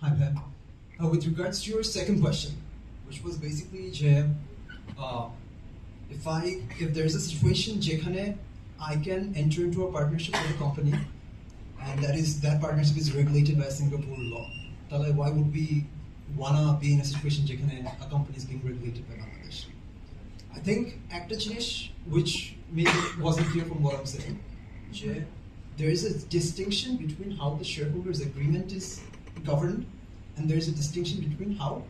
Hi, Ben. With regards to your second question, which was basically uh, if there's a situation যেখানে I can enter into a partnership with a company and that partnership is regulated by Singapore law, তাহলে why would we wanna be in a situation যেখানে a company is being regulated by Bangladesh? I think একটা জিনিস which maybe wasn't clear from what I'm saying, যে there is a distinction between how the shareholders agreement is governed and there is a distinction between how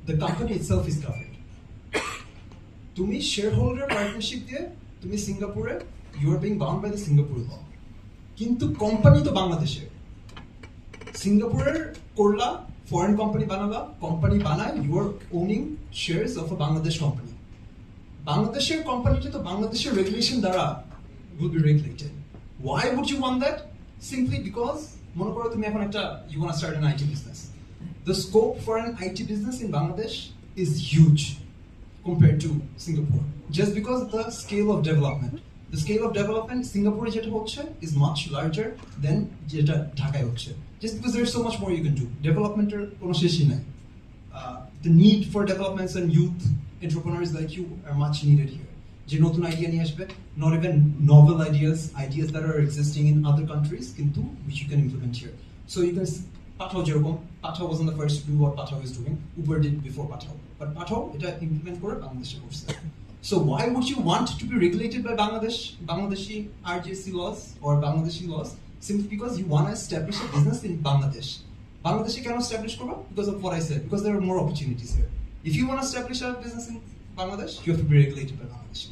the company itself is governed. তুমি shareholder partnership দিয়ে তুমি সিঙ্গাপুরে you are being bound by the Singapore law. কিন্তু company তো বাংলাদেশের। সিঙ্গাপুরের করলা foreign company বানালা, company বানায় you are owning shares of a Bangladesh company. বাংলাদেশের কোম্পানিটা তো বাংলাদেশের রেগুলেশন দ্বারা will be regulated. Why would you want that? Simply because মনে করো তুমি এখন একটা you want to start an IT business. The scope for an IT business in Bangladesh is huge compared to Singapore. Just because of the scale of development. The scale of development Singapore যেটা হচ্ছে is much larger than যেটা ঢাকায় হচ্ছে. Just because there's so much more you can do. Developmenটের কোনো শেষই নাই. The need for developments and youth entrepreneurs like you are much needed here. যে নতুন আইডিয়া নিয়ে আসবে, not even novel ideas that are existing in other countries কিন্তু which you can implement here. So you can Pathao যেরকম, Pathao wasn't the first to do what Pathao is doing. Uber did before Pathao. But Pathao এটা implement করে বাংলাদেশে করছে. So why would you want to be regulated by Bangladeshi RJC laws or Bangladeshi laws? Simply because you want to establish a business in Bangladesh. Bangladesh cannot establish করবা because of what I said, because there are more opportunities here. If you want to establish a business in Bangladesh, you have to be regulated by Bangladesh.